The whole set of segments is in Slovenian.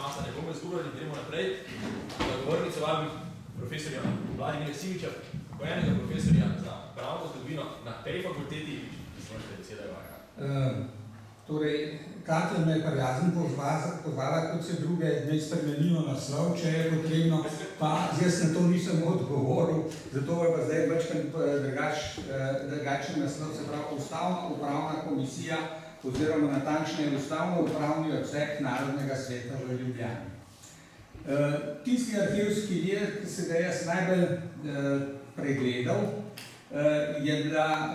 časa ne bomo izgubljali, gremo naprej. Govornico vabim profesorja Vladimira Simiča, pojenega profesorja za pravno zgodovino na tej fakulteti, izvolite beseda je vaja. Torej, Katja me je prijazno pozvala, kot se druge, da spremenijo naslov, če je potrebno, pa jaz na to nisem odgovoril, zato je pa zdaj drugačen naslov, se pravi Ustavno-upravna komisija oziroma natančneje Ustavno-upravni odsek Narodnega sveta v Ljubljani. Tisti arhivski vir, ki se ga jaz najbolj pregledal,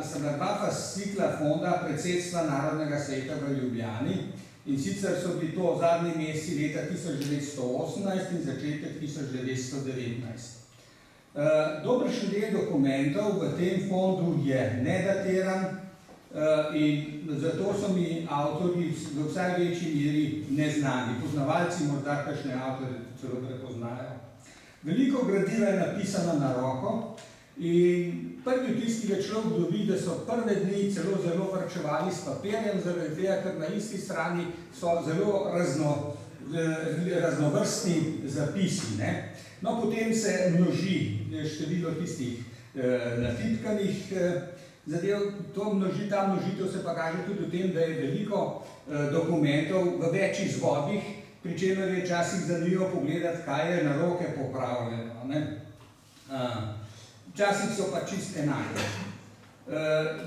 sem bila dva fascikla fonda predsedstva Narodnega sveta v Ljubljani, in sicer so bili to zadnji meseci leta 1918 in začetek 1919. Dobršen del dokumentov v tem fondu je nedatiran in zato so mi avtorji v vsaj večji meri neznani. Poznavalci morda kakšne avtorje celo prepoznajo. Veliko gradiva je napisano na roko in prvi vtis, ki ga človek dobi, da so prve dni celo zelo varčevali s papirjem, zaradi tega, ker na isti strani so zelo raznovrstni zapisi. No, potem se množi število tistih natipkanih zadev, ta množitev se pa kaže tudi v tem, da je veliko dokumentov v več izvodih, pri čemer je včasih zanimivo pogledati, kaj je na roke popravljeno. Včasih so pa čist enake.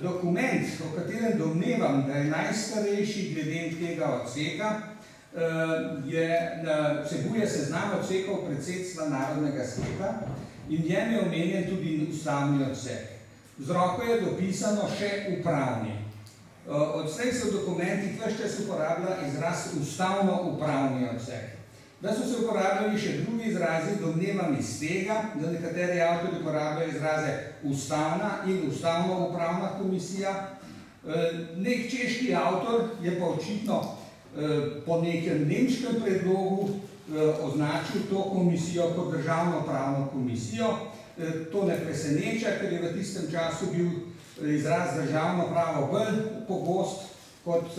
Dokument, o katerem domnevam, da je najstarejši glede tega odseka, vsebuje seznam odsekov predsedstva Narodnega sveta in v njem je omenjen tudi ustavni odsek. Z roko je dopisano še upravni. Odslej se v dokumentih ves čas uporablja izraz ustavno-upravni odsek. Da so se uporabljali še drugi izrazi, domnevam iz tega, da nekateri avtorji uporabljajo izraze ustavna in ustavno-upravna komisija. Nek češki avtor je pa očitno po nekem nemškem predlogu označil to komisijo kot državno-pravno komisijo. To ne preseneča, ker je v tistem času bil izraz državno pravo bolj pogost kot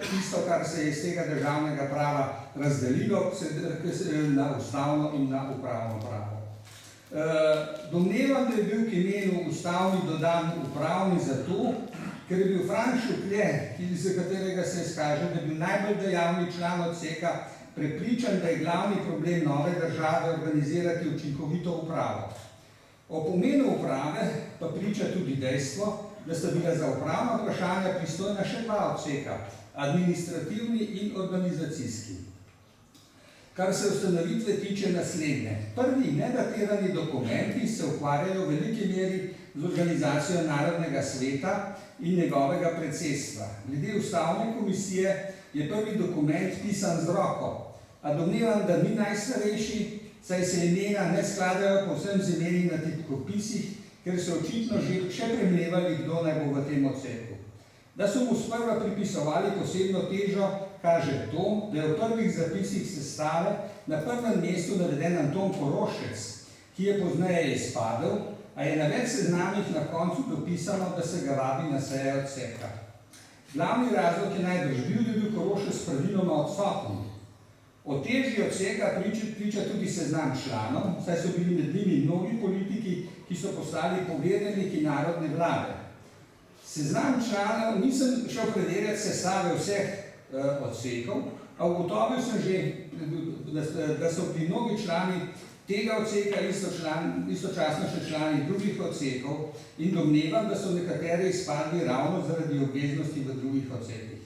tisto, kar se je iz tega državnega prava razdelilo na ustavno in na upravno pravo. Domnevam, da je bil k imenu ustavni dodan upravni zato, ker je bil Franc Šuklje, za katerega se izkaže, da je bil najbolj dejavni član odseka, prepričan, da je glavni problem nove države organizirati učinkovito upravo. O pomenu uprave pa priča tudi dejstvo, da sta bila za upravna vprašanja pristojna še dva odseka, administrativni in organizacijski. Kar se ustanovitve tiče naslednje. Prvi nedatirani dokumenti se ukvarjajo v veliki meri z organizacijo Narodnega sveta in njegovega predsedstva. Glede ustavne komisije je prvi dokument pisan z roko, a domnevam, da ni najstarejši, saj se imena ne skladajo povsem z imeni na tipkopisih, ker so očitno še premlevali, kdo naj bo v tem odseku. Da so mu sprva pripisovali posebno težo, kaže to, da je v prvih zapisih sestave na prvem mestu naveden Anton Korošec, ki je pozneje izpadel, a je na več seznamih na koncu dopisano, da se ga vabi na seje odseka. Glavni razlog je najbrž bil, da je bil Korošec praviloma odsoten. O teži odseka priča tudi seznam članov, saj so bili med njimi mnogi politiki, ki so postali povedaniki narodne vlade. Seznam članov nisem šel preverjati sestave vseh odsekov, a ugotovil sem že, da so bili mnogi člani tega odseka istočasno še člani drugih odsekov in domnevam, da so nekateri izpadli ravno zaradi obveznosti v drugih odsekih.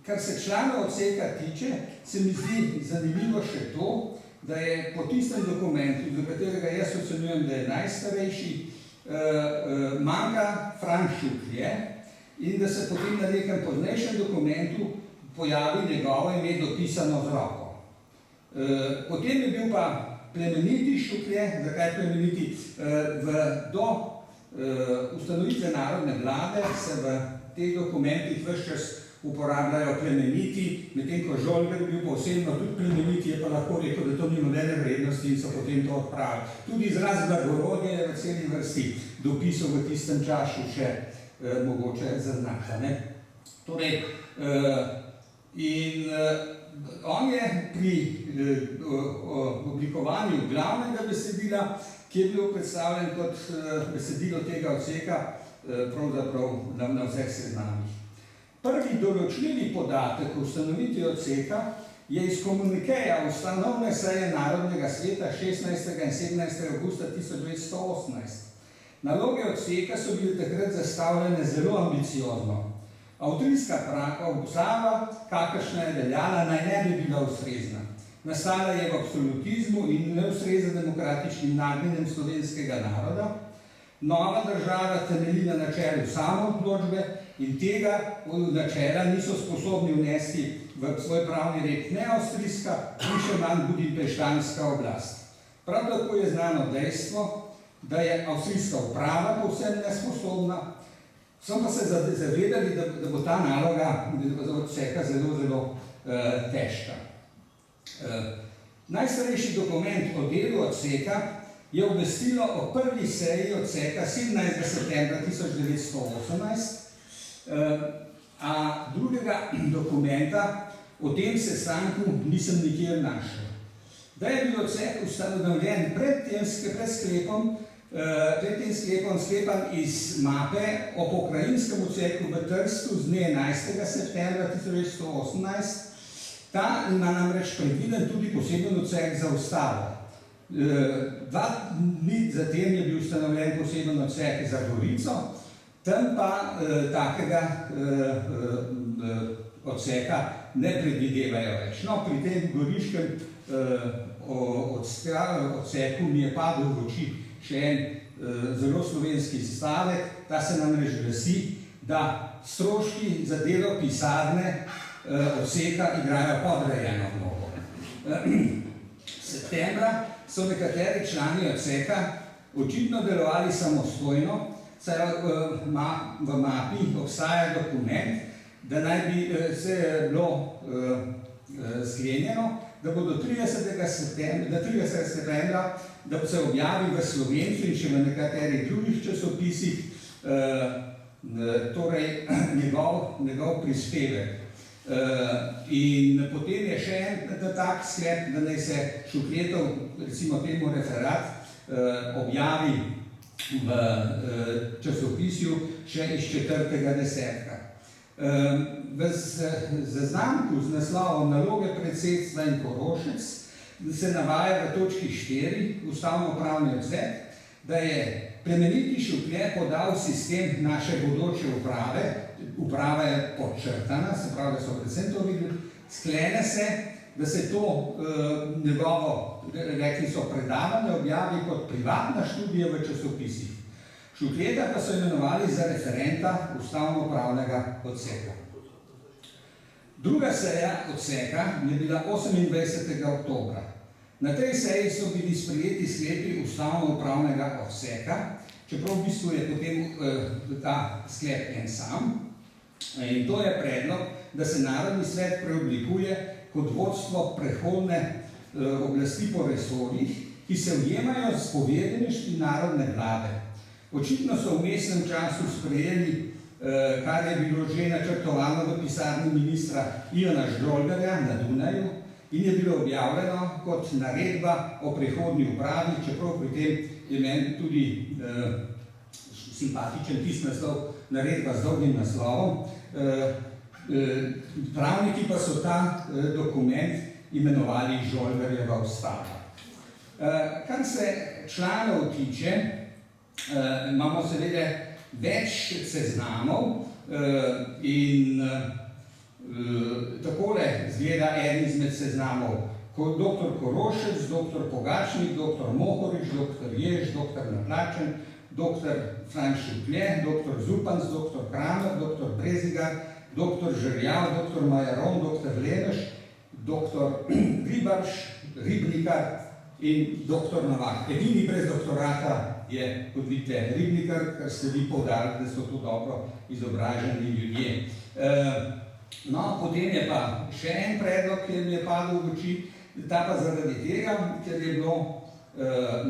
Kar se članov odseka tiče, se mi zdi zanimivo še to, da je po tistem dokumentu, za katerega jaz ocenjujem, da je najstarejši, manjka Franc Šuklje in da se potem na nekem poznejšem dokumentu pojavi njegovo ime dopisano z roko. Potem je bil pa plemeniti Šuklje, zakaj plemeniti? Do ustanovitve narodne vlade se v teh dokumentih ves čas uporabljajo plemeniti, medtem ko Žolger bil posebno tudi plemeniti, je pa lahko rekel, da to ni nobene vrednosti in so potem to odpravili. Tudi izraz blagorodje je v celi vrsti dopisov v tistem času še mogoče zaznati. Torej, in On je pri oblikovanju glavnega besedila, ki je bil predstavljen kot besedilo tega odseka, pravzaprav na vseh seznamih. Prvi določljivi podatek o ustanovitvi odseka je iz komunikeja ustanovne seje Narodnega sveta 16. in 17. avgusta 1918. Naloge odseka so bile takrat zastavljene zelo ambiciozno. Avstrijska obzava, kakršna je veljala, naj ne bi bila ustrezna. Nastala je v absolutizmu in ne ustreza demokratičnim nagnjenjem slovenskega naroda. Nova država temelji na načelu samoodločbe in tega načela niso sposobni vnesti v svoj pravni red ne avstrijska, ni še manj budimpeštanska oblast. Prav tako je znano dejstvo, da je avstrijska uprava povsem nesposobna, so pa se zavedali, da bo ta naloga odseka zelo težka. Najstarejši dokument o delu odseka je obvestilo o prvi seji odseka 17. septembra 1918, a drugega dokumenta o tem sestanku nisem nikjer našel. Da je bil odsek ustanovljen pred tem sklepom sklepan iz mape o pokrajinskem odseku v Trstu z dne 11. septembra 1918. Ta ima namreč predviden tudi poseben odsek za ustavo. 2 dni zatem je bil ustanovljen poseben odsek za Gorico, tam pa takega odseka ne predvidevajo več. No, pri tem goriškem odseku mi je padel v oči še en zelo slovenski stavek, ta se namreč glasi, da stroški za delo pisarne odseka igrajo podrejeno vlogo. Septembra so nekateri člani odseka očitno delovali samostojno, saj v mapi obstaja dokument, da naj bi se bilo sklenjeno, da bo do 30. septembra, da se objavi v Slovencu in še v nekaterih drugih časopisih torej njegov prispevek. In potem je še en tak sklep, da naj se Šukletov, recimo temu referat, objavi v časopisju še iz 4.10. V zaznamku z naslovom Naloge predsedstva in Korošec se navaja v točki 4 ustavno-pravni odsek, da je plemeniti Šuklje podal sistem naše bodoče uprave, uprava je podčrtana, se pravi, da so predvsem to videli, sklene se, da se to njegovo, rekli so, predavanje objavi kot privatna študija v časopisih. Šukleta pa so imenovali za referenta ustavno-pravnega odseka. Druga seja odseka je bila 28. oktobra. Na tej seji so bili sprejeti sklepi ustavno-pravnega odseka, čeprav v bistvu je potem ta sklep en sam. In to je predlog, da se Narodni svet preoblikuje kot vodstvo prehodne oblasti po resorjih, ki se ujemajo s povedeništvi narodne vlade. Očitno so v vmesnem času sprejeli, kar je bilo že načrtovano v pisarni ministra Ivana Ždolgarja na Dunaju in je bilo objavljeno kot naredba o prehodni upravi, čeprav pri tem je meni tudi simpatičen naslov, naredba z dolgim naslovom. Pravniki pa so ta dokument imenovali Ždolgarjeva ustava. Kar se članov tiče, imamo seveda več seznamov in takole izgleda en izmed seznamov. Dr. Korošec, dr. Pogačnik, dr. Mohorič, dr. Jež, dr. Naplačen, dr. Franc Šuklje, dr. Zupans, dr. Kramer, dr. Brezigar, dr. Žerjav, dr. Majeron, dr. Leneš, dr. Ribarš, Ribnikar in dr. Novak. Edini brez doktorata je, kot vidite, Ribnikar, ker ste vi poudarili, da so to dobro izobraženi ljudje. No, potem je pa še en predlog, ki mi je padel v oči, ta pa zaradi tega, ker je bilo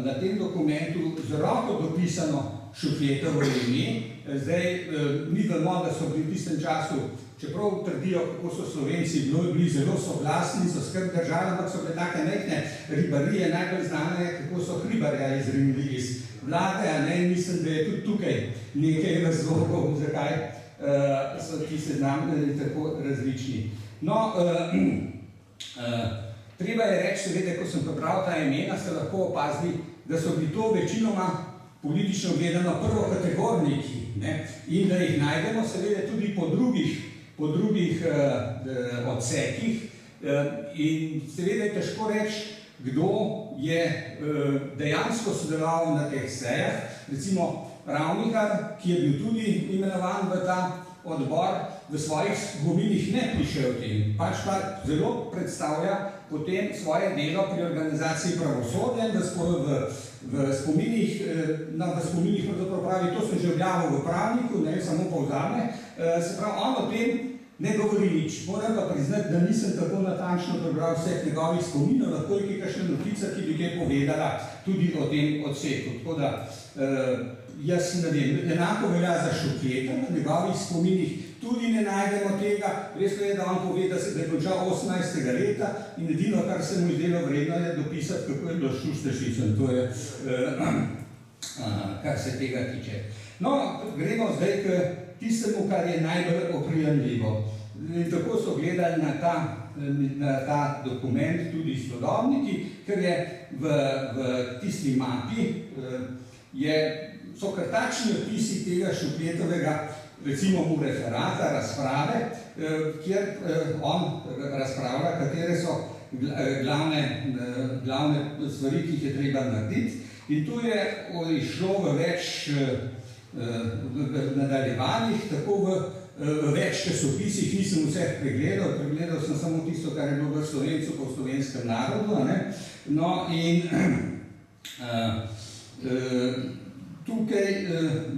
na tem dokumentu z roko dopisano Šukletovo ime. Zdaj, mi vemo, da so bili v tistem času čeprav trdijo, kako so Slovenci bili zelo soglasni, so skrb držali, ampak so bile take majhne ribarije, najbolj znane je, kako so hribarja izrinili iz vlade, a ne, mislim, da je tudi tukaj nekaj razlogov, zakaj so ti seznami tako različni. No, treba je reči, seveda, ko sem prebral ta imena, ste lahko opazili, da so bili to večinoma politično gledano prvokategorniki, ne, in da jih najdemo seveda tudi po drugih odsekih in seveda je težko reči, kdo je dejansko sodeloval na teh sejah, recimo Ravnikar, ki je bil tudi imenovan v ta odbor, v svojih spominih ne piše o tem, pač pa zelo predstavlja potem svoje delo pri organizaciji pravosodja in v spominih pravzaprav pravi, to sem že objavil v Pravniku, ne samo povzame, se pravi, on o tem ne govori nič. Moram pa priznati, da nisem tako natančno prebral vseh njegovih spominov, lahko je kakšna notica, ki bi kaj povedala tudi o tem odseku. Tako da, jaz ne vem, enako velja za Šuketa, na njegovih spominih tudi ne najdemo tega. Res je, da on pove, da je končal 18. leta in edino, kar se mu zdelo vredno, je dopisati, kako je bilo s Šuštežicem. To je, kar se tega tiče. No, gremo zdaj k tistemu, kar je najbolj oprijemljivo. In tako so gledali na ta dokument tudi sodobniki, ker je v tisti mapi so kar takšni opisi tega Šuketovega, recimo mu referata, razprave, kjer on razpravlja, katere so glavne stvari, ki jih je treba narediti. In tu je išlo v več nadaljevanjih, tako v več časopisih, nisem vseh pregledal sem samo tisto, kar je bilo v Slovencu po slovenskem narodu. No in tukaj,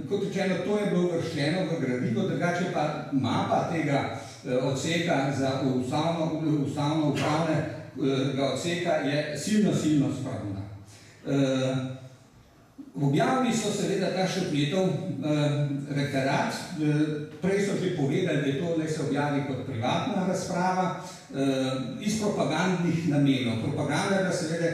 kot rečeno, to je bilo uvrščeno v gradivo, drugače pa mapa tega odseka za ustavno-upravnega odseka je silno spravna. Objavili so seveda ta Šuketov referat, prej so že povedali, da je to, da se objavi kot privatna razprava, iz propagandnih namenov. Propaganda je seveda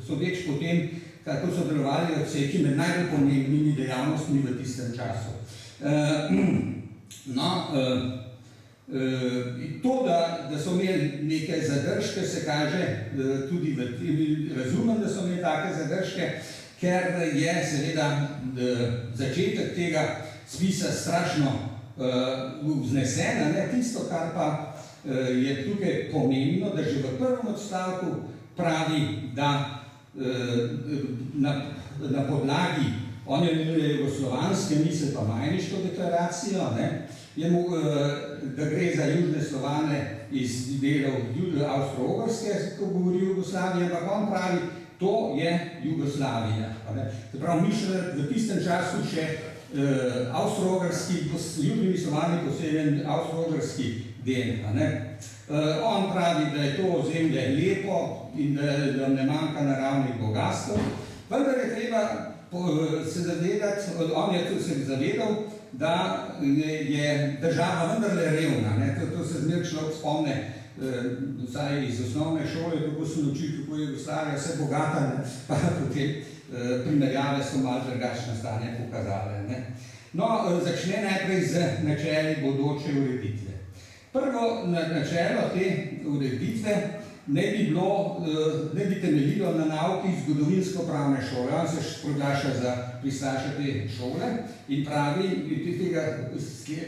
sodeč po tem, kako so delovali odseki med najbolj pomembnimi dejavnostmi v tistem času. No, to, da so imeli neke zadržke, se kaže tudi razumem, da so imeli take zadržke, ker je seveda začetek tega spisa strašno vznesen, tisto, kar pa je tukaj pomembno, da že v prvem odstavku pravi, da na podlagi, on je imenuje jugoslovanske, misli pa Majniško deklaracijo, da gre za južne Slovane iz delov Avstro-Ogrske, ko govori Jugoslavija, ampak on pravi, to je Jugoslavija. Se pravi, mišljeno v tistem času še avstro-ogrski, južnimi Slovani poseljen avstro-ogrski del. On pravi, da je to ozemlje lepo in da ne manjka naravnih bogastev, vendar je treba se zavedati, on je tudi se zavedal, da je država vendarle revna. To se zmer človek spomne, vsaj iz osnovne šole, kako so naučili, kako je Jugoslavija vse bogata, pa potem primerjave so malo drugačne stanje pokazale. No, začne najprej z načeli bodoče ureditve. Prvo načelo te ureditve ne bi temeljilo na nauki zgodovinsko-pravne šole. On se proglaša za pristaša te šole in pravi, in tega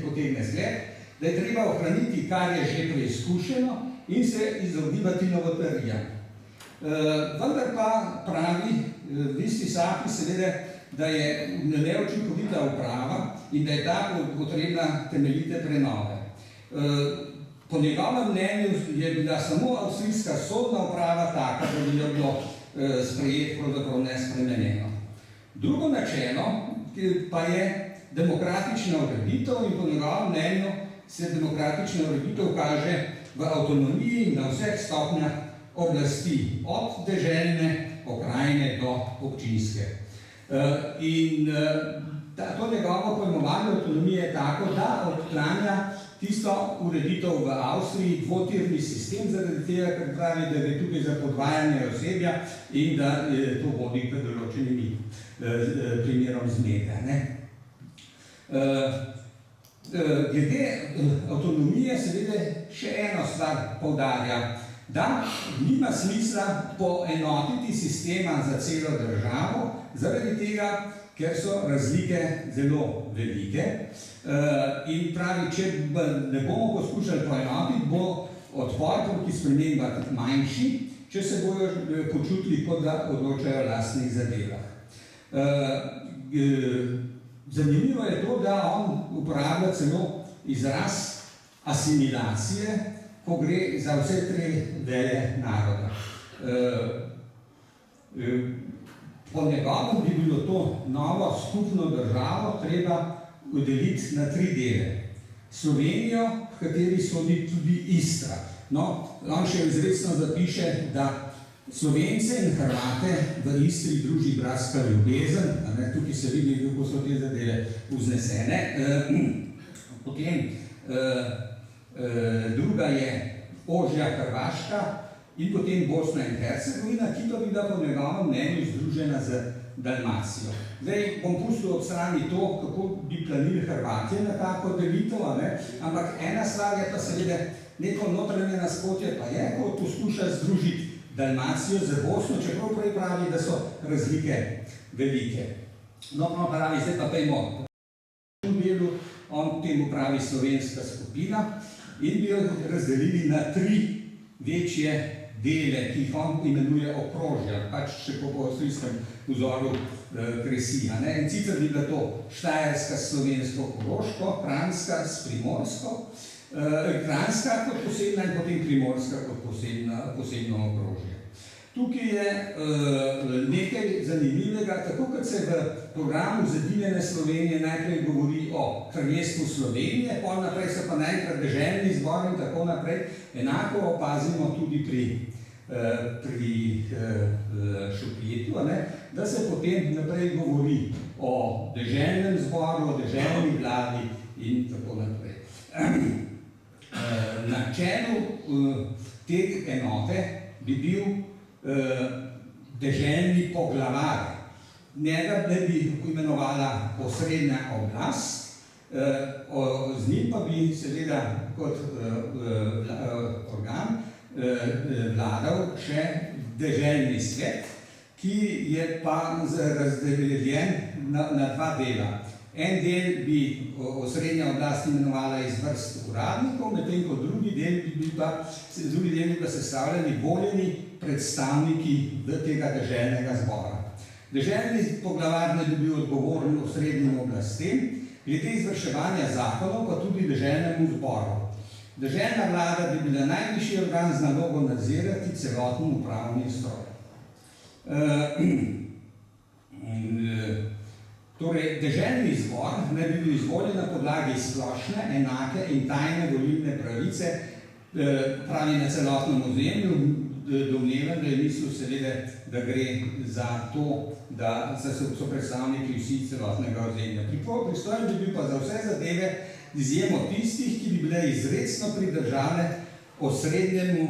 potegne zgled, da je treba ohraniti, kar je že preizkušeno in se izogibati novotarijam. Vendar pa pravi v isti sapi seveda, da je neučinkovita uprava in da je ta potrebna temeljite prenove. Po njegovem mnenju je bila samo avstrijska sodna uprava taka, da bi jo bilo sprejeti pravzaprav nespremenjeno. Drugo načelo pa je demokratična ureditev in po njegovem mnenju se demokratična ureditev kaže v avtonomiji na vseh stopnjah oblasti, od deželne pokrajine do občinske. In To njegovo pojmovanje avtonomije je tako, da odklanja tisto ureditev v Avstriji, dvotirni sistem, zaradi tega, ker pravi, da gre tukaj za podvajanje osebja in da to vodi k določenim primerom zmede. Glede avtonomije seveda še eno stvar poudarja, da nima smisla poenotiti sistema za celo državo, zaradi tega, ker so razlike zelo velike. In pravi, če ne bomo poskušali poenotiti, bo odpor proti spremembam manjši, če se bojo počutili, kot da odločajo o lastnih zadevah. Zanimivo je to, da on uporablja celo izraz asimilacije, ko gre za vse tri veje naroda. Po njegovem bi bilo to novo skupno državo treba udeliti na tri dele. Slovenijo, v kateri sodi tudi Istra. No, on še izrecno zapiše, da Slovence in Hrvate v Istri druži bratska ljubezen, tukaj se vidi, kako so te zadeve vznesene. Potem druga je ožja Hrvaška in potem Bosna in Hercegovina, ki to bi bila po njegovem mnenju združena z Dalmacijo. Zdaj bom pustil ob strani to, kako bi planili Hrvatje na tako delitev, ampak ena stvar je pa seveda neko notranje nasprotje pa je, ko poskuša združiti Dalmacijo z Bosno, čeprav prej pravi, da so razlike velike. No, pravi, zdaj pa pejmo. V delu on temu pravi slovenska skupina in bi jo razdelili na tri večje dele, ki jih on imenuje okrožja, pač še po avstrijskem vzoru Kresija. In sicer bi bila to Štajerska s slovensko-koroško, Kranjska s primorsko, Kranjska kot posebna in potem Primorska kot posebno okrožje. Tukaj je nekaj zanimivega, tako kot se v programu Zedinjene Slovenije najprej govori o kraljestvu Slovenije, pol naprej so pa naenkrat deželni zbor in tako naprej, enako opazimo tudi pri Šupljetu, da se potem naprej govori o deželnem zboru, o deželni vladi in tako naprej. Na čelu te enote bi bil deželni poglavar. Njega bi imenovala osrednja oblast, z njim pa bi seveda kot organ vladal še deželni svet, ki je pa razdeljen na dva dela. En del bi osrednja oblast imenovala iz vrst uradnikov, medtem ko drugi del bi pa sestavljali voljeni predstavniki tega deželnega zbora. Deželni poglavar ne bi bil odgovoren osrednjim oblastem, glede izvrševanja zakonov pa tudi deželnemu zboru. Deželna vlada bi bila najvišji organ z nalogo nadzirati celoten upravni stroj. Torej, deželni zbor naj bi bil izvoljen na podlagi splošne, enake in tajne volilne pravice, pravi na celotnem ozemlju, domnevam, da je mislil seveda, da gre za to, da so predstavniki vsi celotnega ozemlja. Pristojen bi bil pa za vse zadeve, izjemo tistih, ki bi bile izrecno pridržane osrednjemu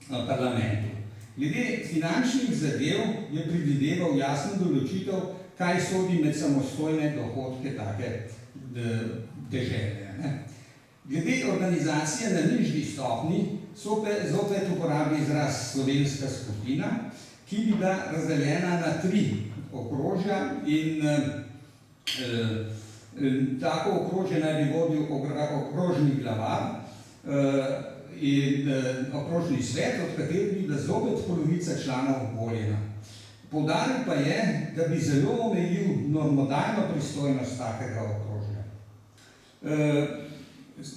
parlamentu. Glede finančnih zadev je predvideval jasno določitev, kaj sodi med samostojne dohodke take dežele. Glede organizacije na nižji stopni zopet uporabi izraz slovenska skupina, ki bi bila razdeljena na tri okrožja in tako okrožje naj bi vodil okrožni glavar in okrožni svet, od katerih bi bila zopet polovica članov voljena. Poudaril pa je, da bi zelo omejil normodajno pristojnost takega okrožja.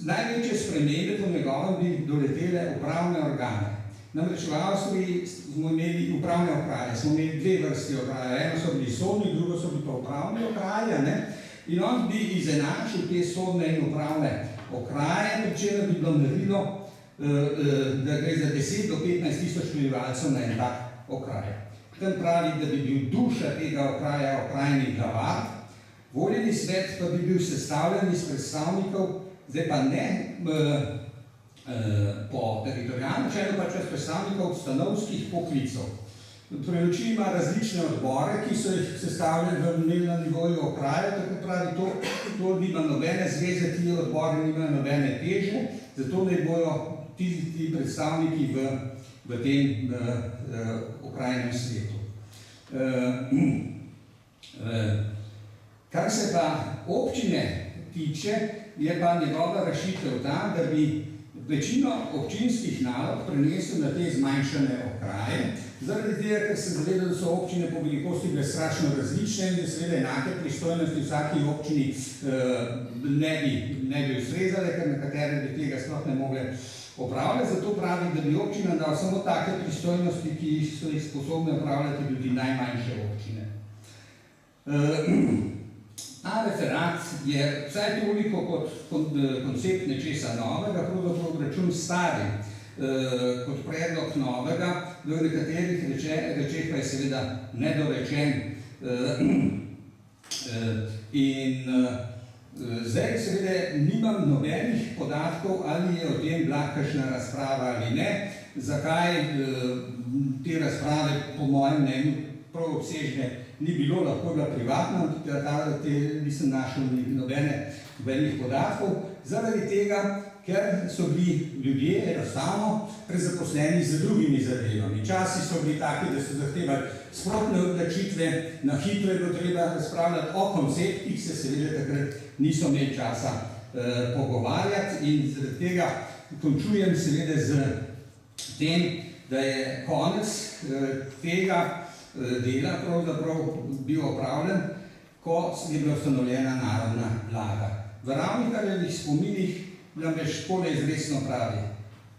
Največje spremembe po njegovem bi doletele upravne organe. Namreč v Avstriji smo imeli upravne okraje, smo imeli dve vrsti okraje, eno so bili sodni, drugo so bili pa upravni okraje, in on bi izenačil te sodne in upravne okraje, pri čemer bi bilo merilo, da gre za 10 do 15 tisoč prebivalcev na en tak okraj. Tam pravi, da bi bil duša tega okraja okrajni glavar, Voljeni svet pa bi bil sestavljen iz predstavnikov, zdaj pa ne po teritorijalnem načelu, pač iz predstavnikov stanovskih poklicov. Preuči ima različne odbore, ki so jih sestavljali na nivoju okraja, tako pravi, to nima nobene zveze, ti odbori nimajo nobene teže, zato ne bojo ti predstavniki v tem okrajnem svetu. Kar se pa občine tiče, je pa njegova rešitev ta, da bi večino občinskih nalog prenesel na te zmanjšane okraje, zaradi tega, ker se zaveda, da so občine po velikosti bile strašno različne in da seveda enake pristojnosti vsaki občini ne bi ustrezale, ker nekatere bi tega sploh ne mogle opravljati. Zato pravi, da bi občina dal samo take pristojnosti, ki so jih sposobne opravljati tudi najmanjše občine. Ta referat je vsaj toliko kot koncept nečesa novega, pravzaprav račun starim, kot predlog novega, v nekaterih rečeh pa je seveda nedorečen. In zdaj seveda nimam nobenih podatkov, ali je o tem bila kakšna razprava ali ne, zakaj te razprave po mojem mnenju prav obsežne ni bilo, lahko je bila privatna, nisem našel nobenih podatkov, zaradi tega, ker so bili ljudje enostavno prezaposleni z drugimi zadevami. Časi so bili taki, da so zahtevali sprotne odločitve, na hitro je bilo treba razpravljati o konceptih, se seveda takrat niso imeli časa pogovarjati in zaradi tega končujem seveda z tem, da je konec tega dela pravzaprav bil opravljen, ko je bila ustanovljena narodna vlada. V Ravnikarjevih spominih nam je škole izresno pravi.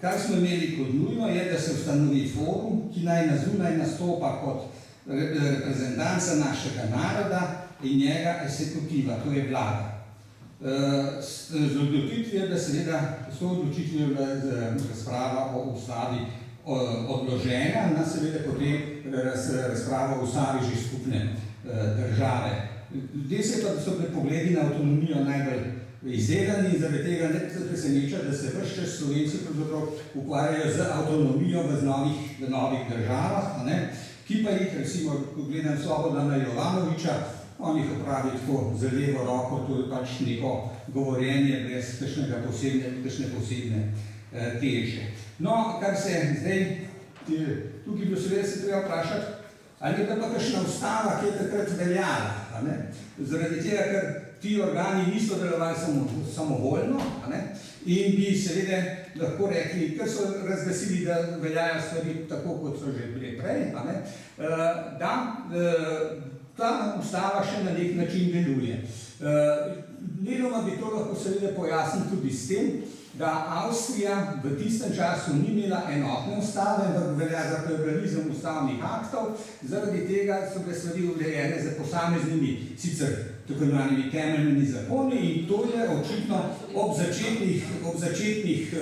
Kar smo imeli kot nujno je, da se ustanovi forum, ki naj na zunaj nastopa kot reprezentanca našega naroda in njega eksekutiva, to je vlada. Z odločitvijo, da seveda s to odločitvijo razprava o ustavi odložena, na seveda potem razprava o ustavi že skupne države. Ljudje so bili pogledi na avtonomijo najbolj izdelani in zaradi tega ne preseneča, da se ves čas Slovenci ukvarjajo z avtonomijo v novih državah, ki pa jih, recimo, ko gledam Slobodana Jovanovića, on jih opravi tako z levo roko, to je pač neko govorjenje brez kakšne posebne teže. No, kar se zdaj, tukaj bi seveda se treba vprašati, ali je pa kakšna ustava, ki je takrat veljala, zaradi tega, ker ti organi niso delovali samovoljno in bi seveda lahko rekli, ker so razglasili, da veljajo stvari tako, kot so že bile prej, da ta ustava še na nek način deluje. Deloma bi to lahko seveda pojasnil tudi s tem, da Avstrija v tistem času ni imela enotne ustave, ampak velja za pluralizem ustavnih aktov, zaradi tega so bile stvari urejene za posameznimi, sicer tako imenovanimi temeljnimi zakoni, in to je očitno ob začetnih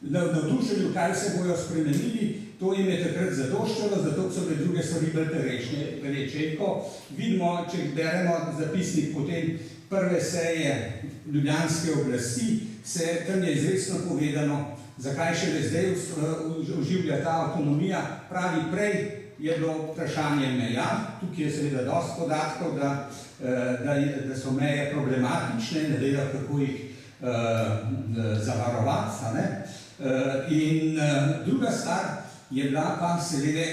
navdušenju, kaj se bojo spremenili, to jim je takrat zadoščalo, zato so bile druge stvari bolj perečne. Vidimo, če beremo zapisnik potem prve seje ljubljanske oblasti, tam je izrecno povedano, zakaj šele zdaj oživlja ta avtonomija. Pravi, prej je bilo vprašanje meja, tukaj je seveda dosti podatkov, da so meje problematične, ne vedo, kako jih zavarovati. In druga stvar je bila pa seveda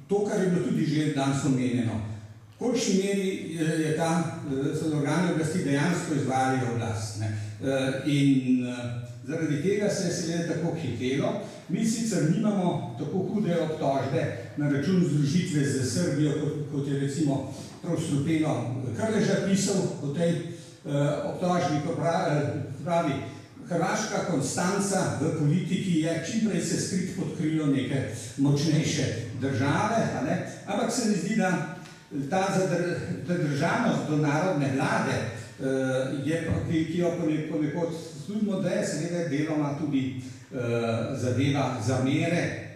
to, kar je bilo tudi že danes omenjeno. V kolikšni meri so organi oblasti dejansko izvajali oblast. In zaradi tega se je seveda tako hitelo. Mi sicer nimamo tako hude obtožbe na račun združitve z Srbijo, kot je recimo prav Strupeno Krleža pisal o tej obtožbi, ko pravi, hrvaška konstanca v politiki je čimprej se skrit pod krilo neke močnejše države, ampak se mi zdi, da ta zadržanost do narodne vlade, ki jo ponekod sludimo, da je seveda deloma tudi zadeva zamere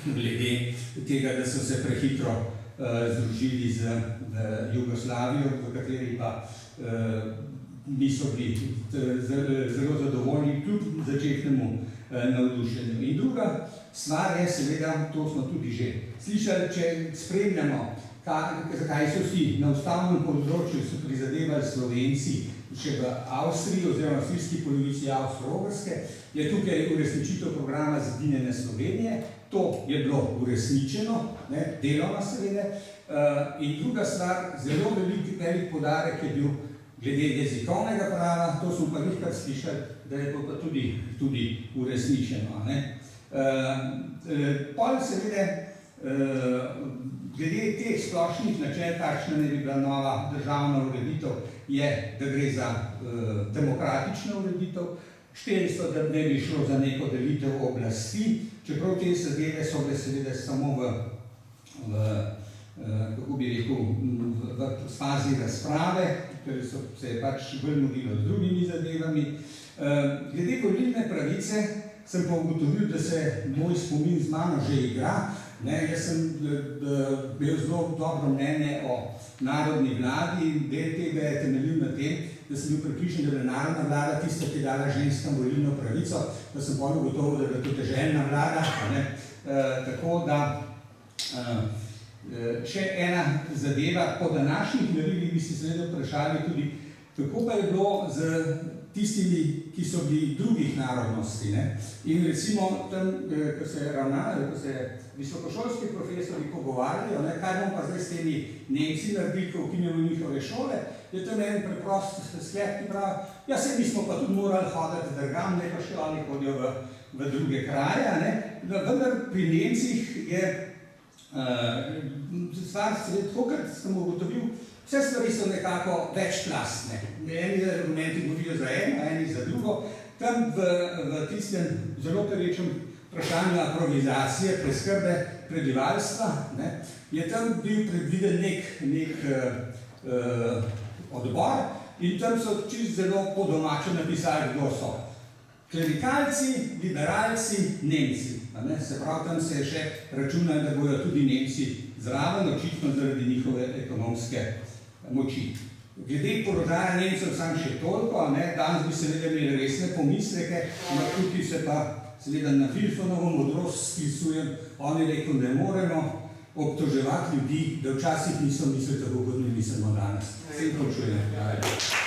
glede tega, da so se prehitro združili z Jugoslavijo, v kateri pa niso bili zelo zadovoljni kljub začetnemu navdušenju. In druga stvar je seveda, to smo tudi že slišali, če spremljamo, zakaj so si na ustavnem področju so prizadevali Slovenci še v Avstriji oziroma avstrijski polovici Avstro-Ogrske, je tukaj uresničitev programa Zedinjene Slovenije. To je bilo uresničeno, deloma seveda. In druga stvar, zelo velik poudarek je bil glede jezikovnega prava, to smo pa nekaj slišali, da je to pa tudi uresničeno. Pol seveda, glede teh splošnih načel, kakšna ne bi bila nova državna ureditev, je, da gre za demokratično ureditev. Šteli so, da ne bi šlo za neko delitev oblasti, čeprav te zadeve so bile seveda samo kako bi rekel, v fazi razprave, ker se je pač bolj mudilo z drugimi zadevami. Glede volilne pravice sem pa ugotovil, da se moj spomin z mano že igra. Jaz sem bil zelo dobro mnenje o narodni vladi in del tega je temeljil na tem, da sem bil prepričan, da je bila narodna vlada tista, ki je dala ženskam volilno pravico, da sem potem ugotovil, da je bila to deželna vlada. Tako da še ena zadeva, po današnjih merilih bi se seveda vprašali tudi, kako pa je bilo z tistimi, ki so bili drugih narodnosti. In recimo tam, ko se visokošolski profesori pogovarjajo, kaj bomo pa zdaj s temi Nemci naredili, ko ukinjamo njihove šole, je tam en preprost sklep, ki pravi, ja, saj mi smo pa tudi morali hoditi drugam, ne pa še oni hodijo v druge kraje. Vendar pri Nemcih je stvar, tako kot sem ugotovil, vse stvari so nekako večplastne. Eni argumenti govorijo za eno, eni za drugo. Tam v tistem zelo perečem vprašanju aprovizacije, preskrbe prebivalstva, je tam bil predviden nek odbor in tam so čisto zelo po domače napisali, kdo so. Klerikalci, liberalci, Nemci. Se pravi, tam se je še računalo, da bodo tudi Nemci zraven, očitno zaradi njihove ekonomske moči. Glede položaja Nemcev sam še toliko, danes bi seveda imeli resne pomisleke, ampak tukaj se pa seveda na Filfonovo modrost sklicujem, on je rekel, ne moremo obtoževati ljudi, da včasih niso mislili tako, kot mi mislimo danes. Vsem pravčujem.